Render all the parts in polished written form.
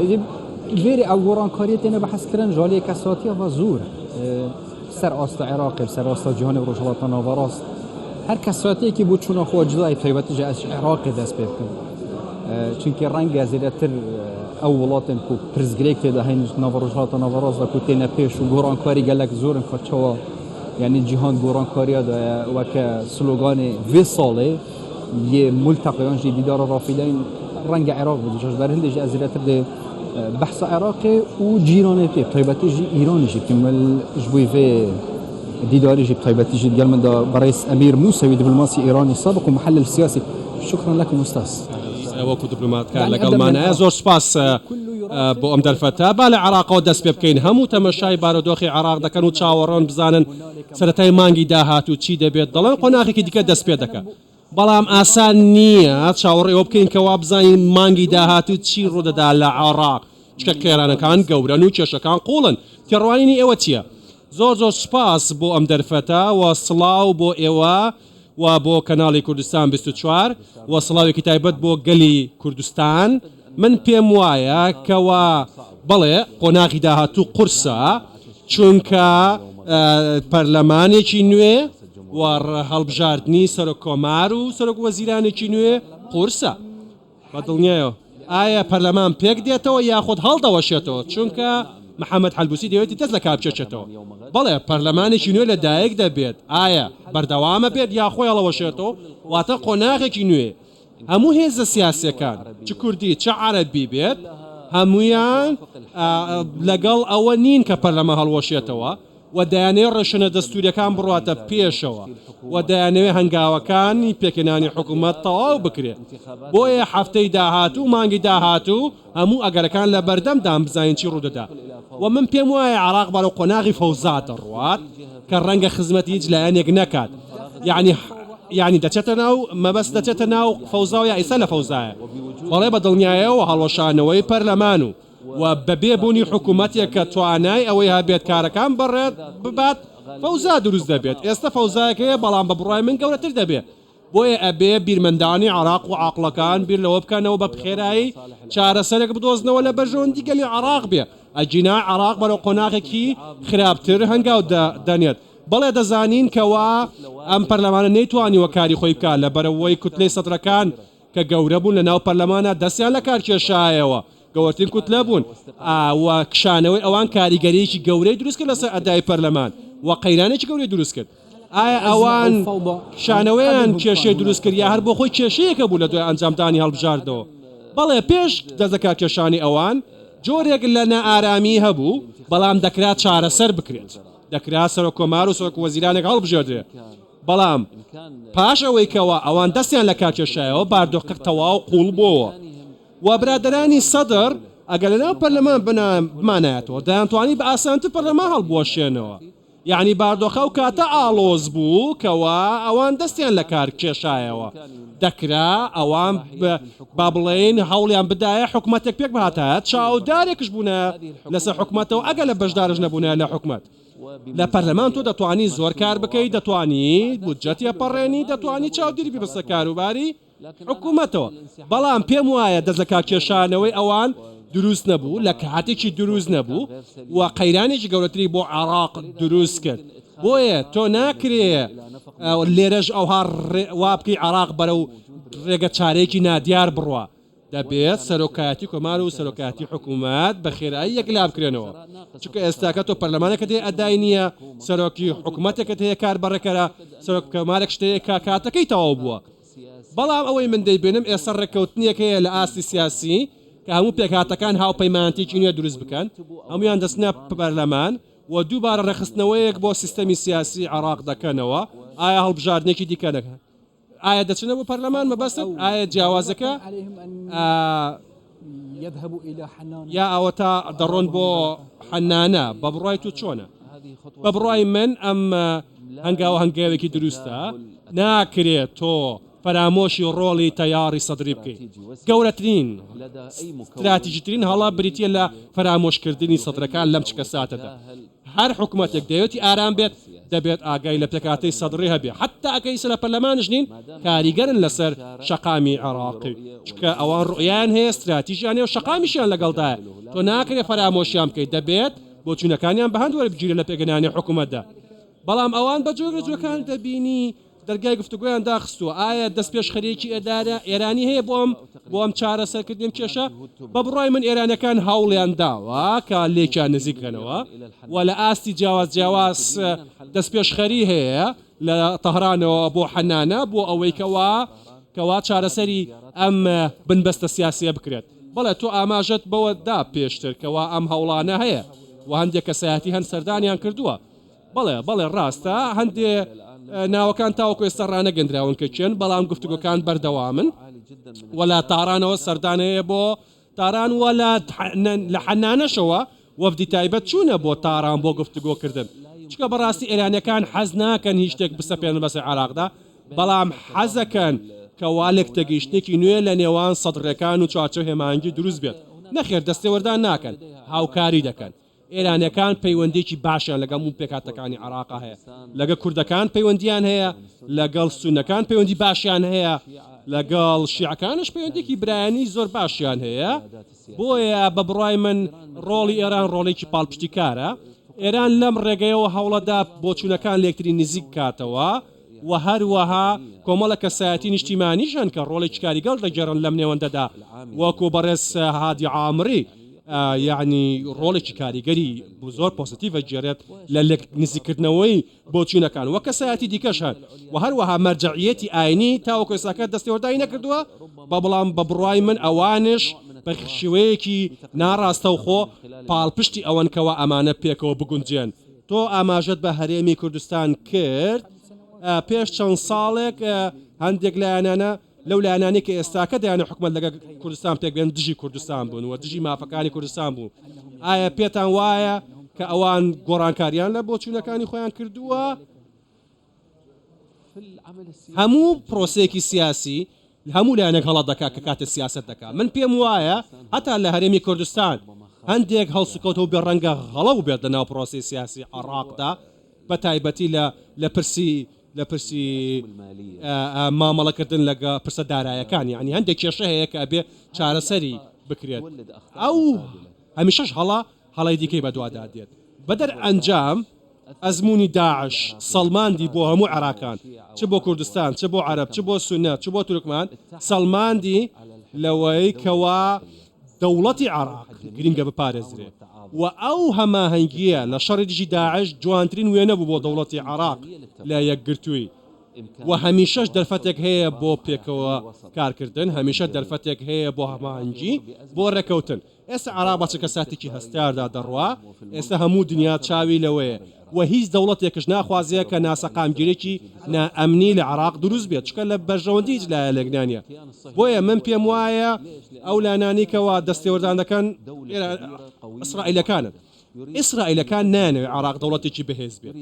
الفيري او گۆڕانکاریە تێنە بەحەزکردن ژالەیە کەساتیە زۆر سەر ئاستا عێراقی سەر ئاستا جیهانی ڕۆژهەڵاتە ناوەڕاست هەر کەساتەیەکی بۆ چوونەخۆ جدای تایبەتیژە ئەس عێراقی دەست پێ بکەم چونکە ڕەنگە زیاتر ئەو وڵاتن و پرزگرێک تێدا هەین ناوە ڕۆژهەڵاتە ناوەڕاستدا و تێنە پێش و گۆڕانکاری گەلک زۆرن خۆچەوە یعنی جیهان گۆڕانکاریادایە وەکە سلۆگانی vê ساڵێ یê ملتەقیان jî dîdara rafîleyên ڕەنگە عێراق بوو ber hindê jî ez zêdetir dê بحث عراقي وجيراني تي طيبتي جي ايراني جي كمل جبوي في ديداري جي طيبتي جي قال من دا برئيس امير موسوي دبلوماسي ايراني سابق ومحلل سياسي شكرا لكم استاذ وەکو دیپلۆمات کار لەگەڵمانایە زۆر سپاس بۆ ئەم دەرفەتە با لە عێراقەوە دەست پێ بکەین هەموو تەمەشای بارودۆخی عێراق دەکەن و چاوەڕۆن بزانن سەرەتای مانگی داهاتوو چی دەبێت دەڵێن قۆناغێکی دیکە دەست پێ دەکات بەڵام ئاسان نییە چاوەڕێوە بکەین کەوا بزانین مانگی داهاتوو چی ڕوودەدا لە عێراق چکە کێرانەکان گەورەن و کێشەکان قوڵن تێڕوانینی ئێوە چییە زۆر سپاس بۆ ئەم دەرفەتە و سڵاو بۆ ئێوە و بۆ کەناڵی کوردستان 24 و سڵاوێکی تایبەت بۆ گەلی کوردستان من پێم وایە کەوا بەڵێ قۆناغی داهاتوو قورسە چونکە پەرلەمانێکی نوێ و هەڵبژاردننی سەرۆک کۆمار و سەرۆک وەزیرانێکی نوێ قورسە بە دڵنیایە ئایا پەرلەمان پێک دێتەوە یاخود هەڵدەوەشێتەوە چونکە محەممەد حەلبوسی دەوێتی دەست لە کابچێتەوە بەڵێ پەرلەمانێکی نوێ لە دایک دەبێت ئایا بەردەوامە بێت یا خۆی هەڵەوەشێتەوە واتە قۆناغێکی نوێ هەموو هێزە سیاسەکان چ کوردی چه عەرەبی بێت هەمویان لەگەڵ ئەوە نین کە پەرلەمە هەڵوەشێتەوە و دەیانەوێت ڕێشنە دەستوریەکان بڕاتە پێشەوە و دەیانەوێت هەنگاوەکانی پێکەنانی حکوومەت تەواو بکرێت بۆیە هەفتەی داهاتوو مانگی داهاتوو هەموو ئەگەرەکان لە بەردەمدان بزانین چی ڕوودەدا و من پێم وایە عێراق بەرەو قۆناغی فەوزا دەڕوات کە ڕەنگە خزمەتی هیچ لایەنێک نەکات یعنی دەچێتە ناو مەبەست دەچێتە ناو فەوزا و یا ئیسا لە فەوزایە بەڵێ بە دڵنیایەوە هەڵوەشانەوەی پەرلەمان و بەبێ بوونی حکوومەتێک کە توانای ئەوەی هەبێت کارەکان بڕێت ببات فەوزا دروست دەبێت ئێستا فەوزایەکەیە بەڵام بە بڕای من گەورەتر دەبێت بۆیە ئەبێ بیرمەندانی عێراق و عاقڵەکان بیر لەوە بکەنەوە بە بخێرایی چارەسەرێک بدۆزنەوە لە بەژۆندی گەلی عێراق بێ ئەجینا عێراق بەرەو قۆناغێکی خراپتر هەنگاو دەنێت بەڵێ دەزانین کەوا ئەم پەرلەمانە نەیتوانیوە کاری خۆی بکات لە بەرەوەی کوتلەی سەدرەکان کە گەورە بوون لە ناو پەرلەمانە دەستیان لە کار کێشایەوە گەورەترین کوتلە بوون و کشانەوەی ئەوان کاریگەریەکی گەورەی دروست کرد لەسەر ئەدای پەرلەمان و قەیرانێکی گەورەی دروست کرد ئایا ئەوان کشانەوەیان کێشەی دروست کرد یا هەر بۆ خۆی کێشەیەکە بوو لە دوای ئەنجامدانی هەڵبژاردەوە بەڵێ پێش دەزەکات کێشانی ئەوان جۆرێک لە نائارامی هەبوو بەڵام دەکرات چارەسەر بکرێت دەکرات سەرۆک کۆمار و سەرۆک وەزیرانێک هەڵبژێردرێت بەڵام پاش ئەوەی کەوە ئەوان دەستیان لە کار کێشایەوە باردۆخەکە تەواو قوڵ بووە و برادرانی سەدر ئەگەر لەناو پەرلەمان بمانایەتەوە دەیانتوانی بە ئاسانتر پەرلەمان هەڵبوەشێنەوە یعنی باردۆخە و کاتە ئاڵۆز بوو کەوا ئەوان دەستیان لە کار کێشایەوە دەکرا ئەوان با بڵێن هەوڵیان بدایە حکوومەتێک پێک بهاتایە چاودارێکش بوونە لەسەر حکوومەتەوە ئەگەر لە بەشدارش نەبوونە لە حکوومەت لە پەرلەمان تۆ دەتوانی زۆر کار بکەیت دەتوانی بودجەتی پەڕێنی دەتوانی چاودێری ببەستە کاروباری حکوومەتەوە بەڵام پێم وایە دەست لە کار کێشانەوەی ئەوان دروست نەبوو لە کاتێکی دروست نەبوو و قەیرانێکی گەورەتری بۆ عێراق دروست کرد بۆیە تۆ ناکرێ لێرەش ئەوها وا بکەی عێراق بەرەو ڕێگە چارەیەکی نادیار بڕوە دەبێت سەرۆکایەتی کۆمار و سەرۆکایەتی حکوومەت بە خێرایی یەکلا بکرێنەوە چونکە ئێستاکە تۆ پەرلەمانێکت هەیە ئەدای نییە سەرۆکی حکوومەتێکت هەیە کار بەڕێکەرە سەرۆک کۆمارێک شتەیە کاتەکەی تەواو بووە بەڵام ئەوەی من دەیبێنم ئێستا ڕێکەوتنیەک هەیە لە ئاستی سیاسی کە هەموو پێکهاتەکان هاوپەیمانتێکی نوێ دروست بکەن هەمویان دەستنە پەرلەمان و دووبارە ڕێخستنەوەیەک بۆ سیستەمی سیاسی عێراق دەکەنەوە ئایا هەڵبژاردنێکی دیکە دەکەن ئایا دەچنە بۆ پەرلەمان مەبەست ئایا جیاوازەکە یا ئەوە تا دەڕۆن بۆ حەنانە بە بڕای تو چۆنە بە بڕای من ئەم هەنگاوێکی دروستە ناکرێت تۆ فرامۆشی ڕۆڵی تەیاری سەدری بکەیت گەورەترین استراتیژیترین هەڵا بریتە لە فرامۆشکردنی سەدرەکان لەم چ کەساتەدا هەر حکوومەتێک دەیەوێتی ئارام بێت دەبێت ئاگای لە پێکاتی سەدڕی هەبێ حتا ئەگەی سەر لە پەرلەمانش نین کاریگەرن لەسەر شەقامی عێراقی چکە ئەوان ڕوئیان هەیە استراتیژیان هەیە و شەقامیشیان لەگەڵدایە تۆ ناکرێ فەرامۆشیان بکەیت دەبێت بۆ چوونەکانیان بە هەند وەرە بگیرە لە پێگەنانی حکوومەتدا بەڵام ئەوان بە جۆگە جوەکان دەبینی دەرگای گفتوگویان داخستووە ئایا دەست پێش خەریکی ئێدارە ئێرانی هەیە بۆ ئەم چارەسەرکردنیم کێشە بە بڕای من ئێرانەکان هەوڵیان داوە کە لێکیان نزیکەنەوە و لە ئاستی جیاواز دەست پێش خەری هەیە لە تەهرانەوە بۆ حەنانە بۆ ئەوەی کەوا چارەسەری ئەم بنبەستە سیاسیە بکرێت بەڵێ تۆ ئاماژەت بەوە دا پێشتر کەوا ئەم هەوڵانە هەیە و هەندێک کەسایەتی هەند سەردانیان کردووە بەڵێ ڕاستە هەندێ ناوەکان تاوەکو ئێستا ڕانەگەندراون کە چێن بەڵام گفتوگۆکان بەردەوامن وەلا تارانەوە سەردانەیە بۆ تاران وەلا لە حەنانەشەوە وەفدی تایبەت چوونە بۆ تاران بۆ گفتوگۆکردن چکە بەڕاستی ئێرانەکان حەز ناکەن هیچ شتێک بسەپێنن بەسەر عێراقدا بەڵام حەزەکەن کە والێک تەگەیشتێکی نوێ لە نێوان سەدڕەکان و چارچە هێمانگی دروست بێت نەخێر دەستێوەردان ناکەن هاوکاری دەکەن ئێرانەکان پەیوەندێکی باشیان لەگەڵ و پێکاتەکانی عێراق هەیە لەگە کوردەکان پەیوەندیان هەیە لەگەڵ سونەکان پەیوەندی باشیان هەیە لەگەڵ شیعەکانش پەیوەندێکی برایانی زۆر باشیان هەیە بۆیە بە بڕای من ڕۆڵی ئێران ڕۆڵێکی پاڵپشتی کارە ئێران لەم ڕێگەیەوە هەوڵەدا بۆچوونەکان لێکتری نزیک کاتەوە و هەروەها کۆمەڵە کەسایەتی نیشتیمانیشان کە ڕۆڵێکی کاریگەڵ دەگەڕن لەم نێوەندەدا وەکو بەڕێز هادی عامری یعنی ڕۆڵێکی کاریگەری زۆر پۆزتیڤە گێڕێت لە نزیکردنەوەی بۆچوونەکان وە کەسایەتی دیکەشان و هەروەها مەرجەعیەتی ئاینی تاوەکو ئێستاکە دەستێوەردایی نەکردووە بەڵام بە بڕای من ئەوانش بە شێوەیەکی ناڕاستەوخۆ پاڵپشتی ئەوەن کەوە ئەمانە پێکەوە بگونجێن تۆ ئاماژەت بە هەرێمی کوردستان کرد پێش چەند ساڵێک هەندێک لایەنانە لەو لایەنانی کە ئێستاکە دەیانە حکومەت لەگە کوردستان پێکبێن دژی کوردستان بوون و دژی مافەکانی کوردستان بوو ئایا پێتان وایە کە ئەوان گۆڕانکاریان لە بۆچوونەکانی خۆیان کردووە هەموو پرۆسەیەکی سیاسی هەموو لایەنێک هەڵە دەکا کە کاتە سیاست دەکا من پێم وایە هەتا لە هەرێمی کوردستان هەندێک هەڵسوکەوتەوە بێ ڕەنگە غەڵە و بێت لەناو پرۆسی سیاسی عێراقدا بە تایبەتی لە پرسی مامەڵەکردن لەگە پرسە دارایەکان یعنی هەندێک کێشە هەیە کە ئەبێ چارەسەری بکرێت ئەو هەمیشەش هەڵی دیکەی بەدووادا دێت بەدەر ئەنجام ئەزمموی داعش سەڵماندی بۆ هەموو عێراقان چ بۆ کوردستان چ بۆ عەرەب چ بۆ سونە چ بۆ تورکمان سەڵماندی لەوەی کەوا دەوڵەتی عێراق گرنگە بپارێزرێت و ئەو هەماهەنگیە لە شەڕی دژی داعش جوانترین وێنە بوو بۆ دەوڵەتی عێراق لە یەکگرتووی و هەمیشەش دەرفەتێک هەیە بۆ پێکەوە کارکردن هەمیشە دەرفەتێک هەیە بۆ هەماهەنگی بۆ ڕێکەوتن ئێستا عێراق بە چ کەساتێکی هەستاردا دەڕوا ئێستا هەموو دنیا چاوی لەوەیە و هیچ دەوڵەتێکش ناخوازیە کە ناسەقامگیرێکی نائەمنی لە عێراق دروست بێت چکە لە بەرژەوەندی هیچ لایە لەگنانیە بۆیە من پێم وایە ئەو لانانیکەوە دەستێوەردان دەکەن ئیسرائیلەکان نانەوێت عێراق دەوڵەتێکی بەهێز بێت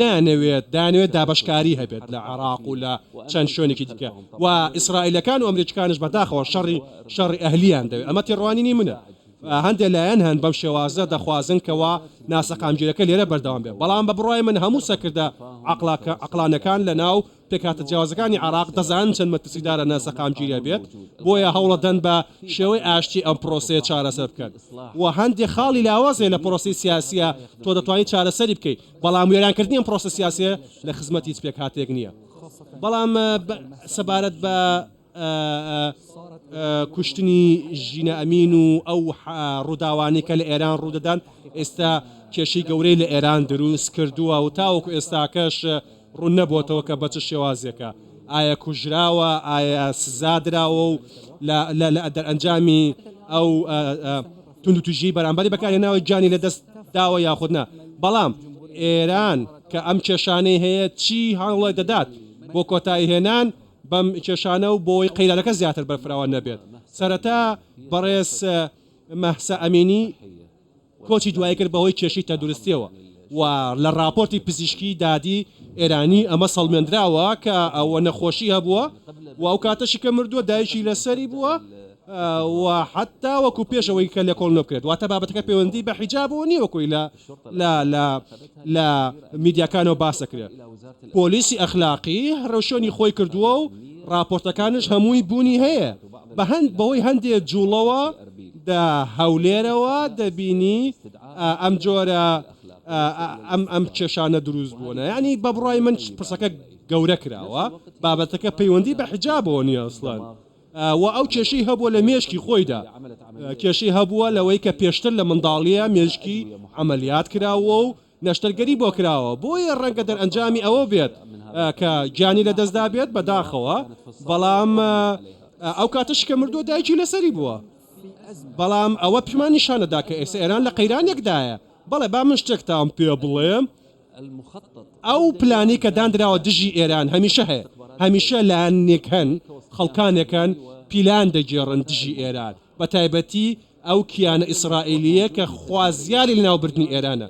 نانەوێت دانوێت دابەشکاری هەبێت لە عێراق و لە چەند شوێنێکی دیکە و ئیسرائیلەکان و ئەمریکانش بەداخەوە شەڕی ئەهلیان دەوێت ئەمە تێڕوانینی منە هەندێک لایەن هەن بەم شێوازە دەخوازن کەوا ناسەقامگیرەکە لێرە بەردەوام بێت بەڵام بە بڕای من هەموو سەکردە عەقلانەکان لە ناو پێکاتە جیاوازەکانی عێراق دەزانن چەند مەترسیدارە ناسەقامگیرە بێت بۆیە هەوڵەدەن بە شێوەی ئاشتی ئەم پرۆسەیە چارەسەر بکەن و هەندێک خاڵی لاوازێ لە پرۆسی سیاسیە تۆ دەتوانیت چارەسەری بکەیت بەڵام وێرانکردنی ئەم پرۆسە سیاسیە لە خزمەتی هیچ پێک هاتێک نییە بەڵام سەبارەت بە کوشتنی ژینە ئەمین و ئەو ڕووداوانی کە لە ئێران ڕوودەدان ئێستا کێشەی گەورەی لە ئێران دروست کردووە و تاوەکو ئێستاکەش ڕوون نەبووەتەوە کە بە چ شێوازێکە ئایا کوژراوە ئایا سزادراوە و لە دەرئەنجامی ئەو توندوتوژی بەرامبەری بەکارهێناوەی جانی لە دەست داوە یاخودنا بەڵام ئێران کە ئەم کێشانەی هەیە چی هەوڵی دەدات بۆ کۆتایی هێنان بەم کێشانە و بۆی قەیرانەکە زیاتر بەرفراوە نەبێت سەرەتا بەڕێز مەحسە ئەمینی کۆچی دوای کرد بەهۆی کێشی تەندروستیەوە و لە راپۆرتی پزیشکی دادی ئێرانی ئەمە سەڵمێنراوە کە ئەوە نەخۆشی هەبووە و ئەو کاتەشی کە مردووە دایشی لەسەری بووە و حتا وەکو پێشەوەی کە لە کۆڵ نەبکرێت واتە بابەتەکە پەیوەندی بە حیجابەوە نیە وەکوی لە میدیاکانەوە باسەکرێت پۆلیسی ئەخلاقی ڕەوشۆنی خۆی کردووە و راپۆرتەکانش هەمووی بوونی هەیە بەهۆی هەندێک جوڵەوە هەولێرەوە دەبینی ئەم جۆرە ئەم کێشانە دروست بوونە ینی بە بڕای من پرسەکە گەورە کراوە بابەتەکە پەیوەندی بە حیجابەوە نیە ئەسڵان و ئەو کێشەی هەبووە لە مێشکی خۆیدا کێشەی هەبووە لەوەی کە پێشتر لە منداڵیە مێژکی ئەمەلیات کراوە و نەشتەرگەری بۆ کراوە بۆیە ڕەنگە دەرئەنجامی ئەوە بێت کە گیانی لە دەستدا بێت بەداخەوە بەڵام ئەو کاتەش کە مردووە دایکی لەسەری بووە بەڵام ئەوە پیمان نیشانەدا کە ئێستا ئێران لە قەیرانێکدایە بەڵێ با من شتێکتان پێ بڵێم ئەو پلانی کە دانراوە دژی ئێران هەمیشە هەیە هەمیشە لایەنێک هەن خەڵکانێکن پیلان دەگێڕن دژی ئێران بە تایبەتی ئەو کیانە ئیسرائیلیە کە خوازیاری لە ناوبردنی ئێرانە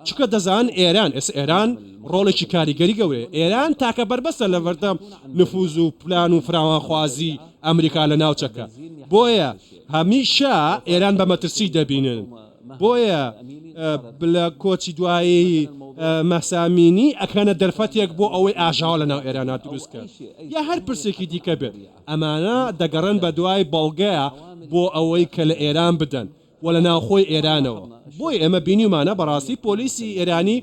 چکە دەزان ئێران ڕۆڵێکی کاریگەری گەورەیە ئێران تاکە بربەستە لە بەردەم نفوز و پلان و فراوانخوازی ئەمریکا لە ناوچەکە بۆیە هەمیشە ئێران بە مەترسی دەبینن بۆیە لە کۆچی دوایی مەسامینی ئەکەنە دەرفەتێک بۆ ئەوەی ئاژاوە لە ناو ئێرانە دروستکە یا هەر پرسێکی دیکە بێت ئەمانە دەگەڕن بە دوای بەڵگەیە بۆ ئەوەی کە لە ئێران بدەن و لە ناوخۆی ئێرانەوە بۆی ئێمە بینیمانە بەڕاستی پۆلیسی ئێرانی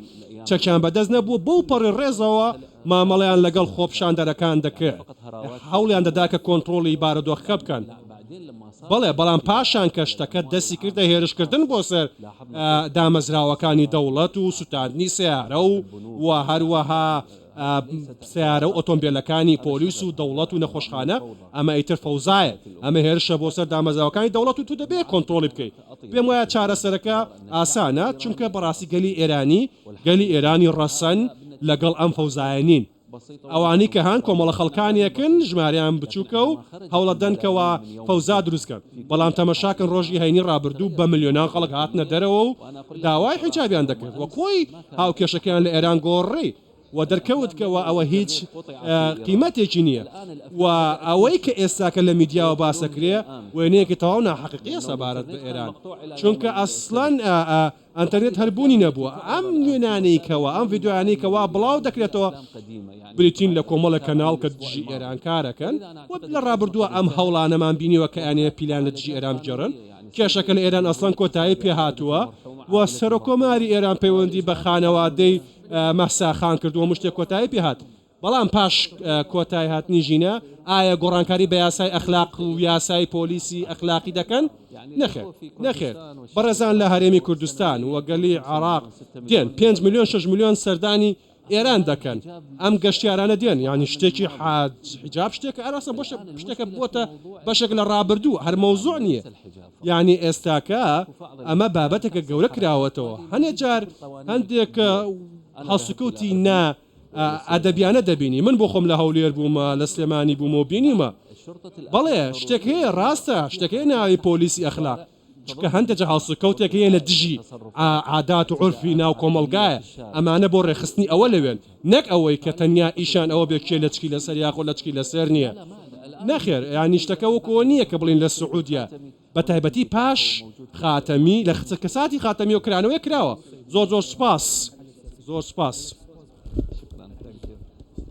چەکیان بەدەست نەبوو بەو پەڕی ڕێزەوە مامەڵیان لەگەڵ خۆپشاندەرەکان دەکرد هەوڵیان دەدا کە کۆنتترۆلی بارودۆخەکە بکەن بەڵام پاشان کە شتەکە دەستی کردە هێرشکردن بۆ سەر دامەزراوەکانی دەوڵەت و سوتاندنی سیارە و هەروەها سیارە و ئۆتۆمبیلەکانی پۆلیس و دەوڵەت و نەخۆشخانە ئەمە ئیتر فەوزایە ئەمە هێرشە بۆ سەر دامەزراوەکانی دەوڵەت و تو دەبێت کۆنتترۆلی بکەیت پێم وایە چارەسەرەکە ئاسانە چونکە بەڕاستی گەلی ئێرانی ڕەسەن لەگەڵ ئەم فەوزایە نین ئەوانی کە هەن کۆمەڵە خەڵکانیەکن ژماریان بچووکە و هەوڵە دەنکەوە فەوزا دروستکەن بەڵام تەمەشاکن ڕۆژی هەینی ڕابردوو بە ملیۆنان خەڵک هاتنە دەرەوە و داوای حیجابیان دەکرد وە کۆی هاوکێشەکەیان لە ئێران گۆڕی و دەرکەوتکەوە ئەوە هیچ قیمەتێکی نییە و ئەوەی کە ئێستاکە لە میدیاوە باسەکرێ وێنەیەکی تەواو ناحەقیقیە سەبارەت بە ئێران چونکە ئەسڵەن ئەنتەرنێت هەربوونی نەبووە ئەم نوێنانەیەکەوە ئەم ڤیددیوانەیەکەوە بڵاو دەکرێتەوە بریتین لە کۆمەڵە کەناڵ کە دژی ئێران کارەکەن و لە ڕابردووە ئەم هەوڵانەمان بینیوە کە ئەنێ پیلان لە دژی ئێران بجێڕن کێشەکە لە ئێران ئەسڵەن کۆتایی پێهاتووە و سەرۆکۆماری ئێران پەیوەندی بە خانەوادەی مەساخان کردووە مشتێک کۆتایی پێهات بەڵام پاش کۆتایی هاتنی ژینە ئایا گۆڕانکاری بە یاسای ئەخلاق و یاسای پۆلیسی ئەخلاقی دەکەن نەخێر بەڕێزان لە هەرێمی کوردستان و گەلی عراق دێن 5 میلیۆن 6 میلیۆن سەردانی ئێران دەکەن ئەم گەشتیارانە دێن یعنی شتێکی حجاب شتێکە ئەراسە بۆ شتێکە بۆتە بەشێک لە ڕابردوو هەر مەوزوع نییە یعنی ئێستاکە ئەمە بابەتێکە گەورە کراوەتەوە هەنێ جار هەندێک هەڵسوکەوتی ئەدەبیانە دەبینی من بۆ خۆم لە هەولێر بوومە لە سلێمانی بوومە و بینیمە بەڵێ شتێک هەیە ڕاستە شتێکی ناوی پۆلیسی ئەخلاق چکە هەندێک هەڵسوکەوتێک هەیە لە دژی عادات و عرفی ناو کۆمەلگایە ئەمانە بۆ ڕێخستنی ئەوە لەوێن نەک ئەوەی کە تەنیا ئیشان ئەوە بێکێ لە چکی لەسەر یاخۆ لە چکی لەسەر نییە نەخێر ینی شتەکە وەکەوە نییە کە بڵین لە سعودیا بە تایبەتی پاش خاتەمی لە کەساتی خاتەمی و کرانەوەی کراوە زۆر سپاس